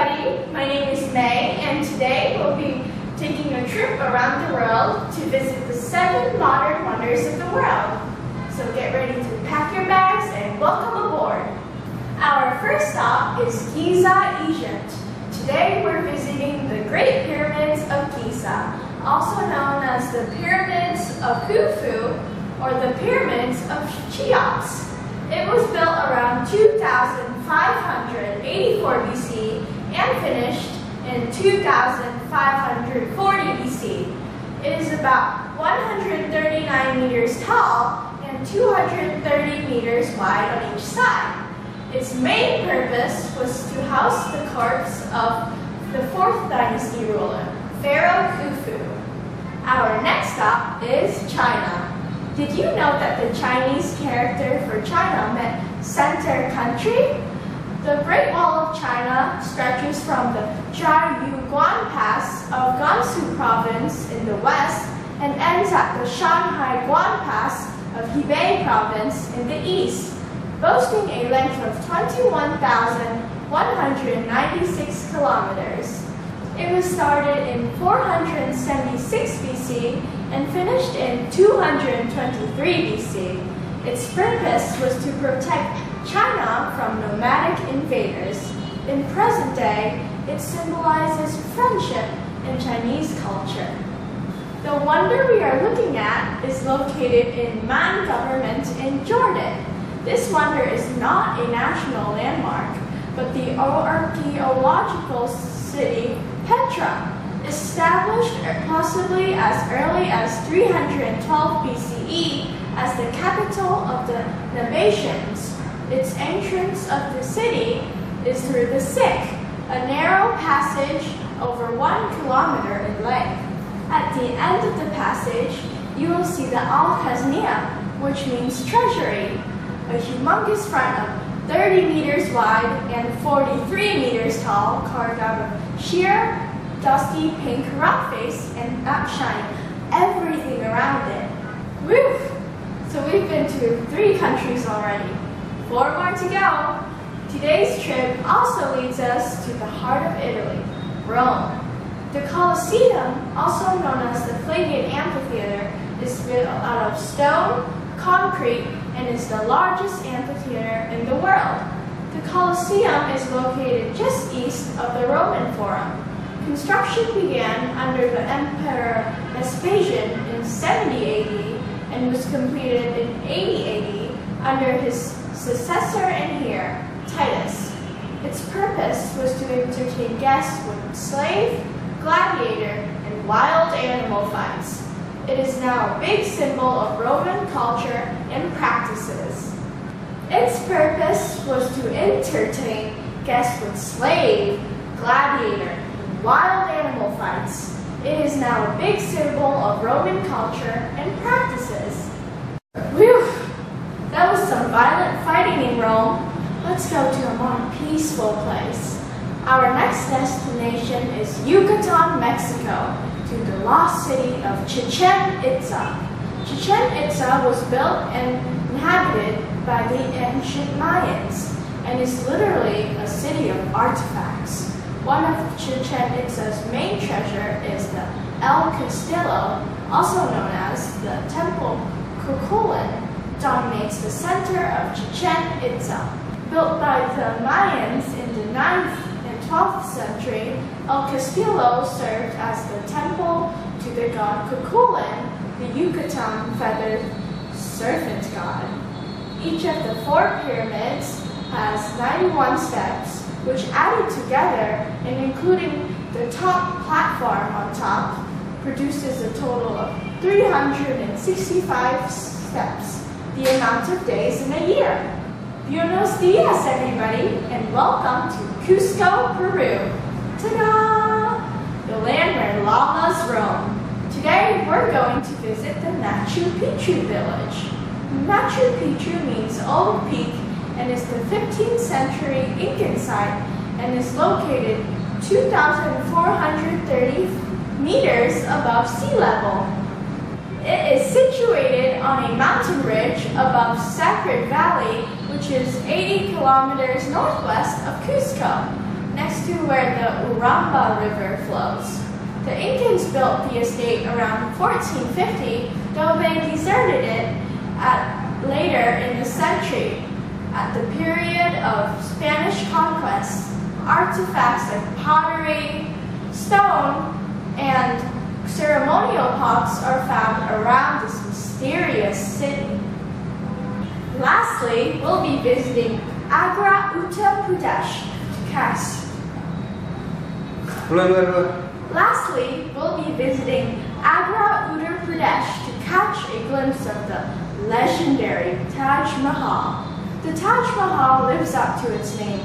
everybody, my name is May, and today we'll be taking a trip around the world to visit the 7 modern wonders of the world. So get ready to pack your bags and welcome aboard. Our first stop is Giza, Egypt. Today we're visiting the Great Pyramids of Giza, also known as the Pyramids of Khufu or the Pyramids of Cheops. It was built around 2584 BC and finished in 2540 BC. It is about 139 meters tall and 230 meters wide on each side. Its main purpose was to house the corpse of the 4th dynasty ruler, Pharaoh Khufu. Our next stop is China. Did you know that the Chinese character for China meant center country? The Great Wall of China stretches from the Jiayuguan Pass of Gansu Province in the west and ends at the Shanhai Guan Pass of Hebei Province in the east, boasting a length of 21,196 kilometers. It was started in 476 BC and finished in 223 BC. Its purpose was to protect China from nomadic invaders. In present day, it symbolizes friendship in Chinese culture. The wonder we are looking at is located in Man Government in Jordan. This wonder is not a national landmark, but the archaeological city Petra, established possibly as early as 312 BCE as the capital of the Nabateans. Its entrance of the city is through the Sikh, a narrow passage over 1 kilometer in length. At the end of the passage, you will see the Al-Khaznia, which means treasury, a humongous front of 30 meters wide and 43 meters tall, carved out of sheer, dusty pink rock face and outshining everything around it. Woo! So we've been to 3 countries already. 4 more to go. Today's trip also leads us to the heart of Italy, Rome. The Colosseum, also known as the Flavian Amphitheater, is built out of stone, concrete, and is the largest amphitheater in the world. The Colosseum is located just east of the Roman Forum. Construction began under the Emperor Vespasian in 70 AD and was completed in 80 AD under his successor and heir, Titus. Its purpose was to entertain guests with slave, gladiator, and wild animal fights. It is now a big symbol of Roman culture and practices. Its purpose was to entertain guests with slave, gladiator, and wild animal fights. It is now a big symbol of Roman culture and practices. Whew! That was some violent fighting in Rome. Let's go to a more peaceful place. Our next destination is Yucatan, Mexico, to the lost city of Chichen Itza. Chichen Itza was built and inhabited by the ancient Mayans and is literally a city of artifacts. One of Chichen Itza's main treasure is the El Castillo, also known as the Temple Cuculcán, dominates the center of Chichen Itza. Built by the Mayans in the 9th and 12th century, El Castillo served as the temple to the god Cuculcán, the Yucatan feathered serpent god. Each of the 4 pyramids has 91 steps, which added together and including the top platform on top, produces a total of 365 steps, the amount of days in a year. Buenos dias, everybody, and welcome to Cusco, Peru. Ta-da! The land where llamas roam. Today, we're going to visit the Machu Picchu village. Machu Picchu means old peak and is the 15th century Incan site and is located 2,430 meters above sea level. It is situated on a mountain ridge above Sacred Valley, which is 80 kilometers northwest of Cusco. next to where the Uramba River flows. The Incans built the estate around 1450, though they deserted it later in the century. At the period of Spanish conquest, artifacts like pottery, stone, and ceremonial pots are found around this mysterious city. Lastly, we'll be visiting Agra Uttar Pradesh to catch. Lastly, we'll be visiting Agra Uttar Pradesh to catch a glimpse of the legendary Taj Mahal. The Taj Mahal lives up to its name,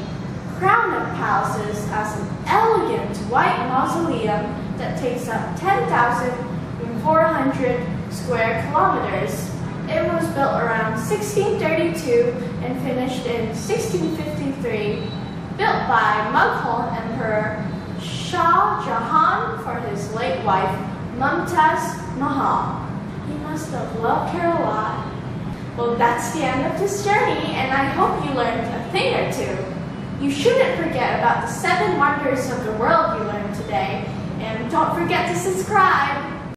crown of palaces, as an elegant white mausoleum that takes up 10,400 square kilometers. It was built around 1632 and finished in 1653, built by Mughal Emperor Shah Jahan for his late wife, Mumtaz Mahal. He must have loved her a lot. Well, that's the end of this journey, and I hope you learned a thing or two. You shouldn't forget about the 7 wonders of the world you learned today, and don't forget to subscribe.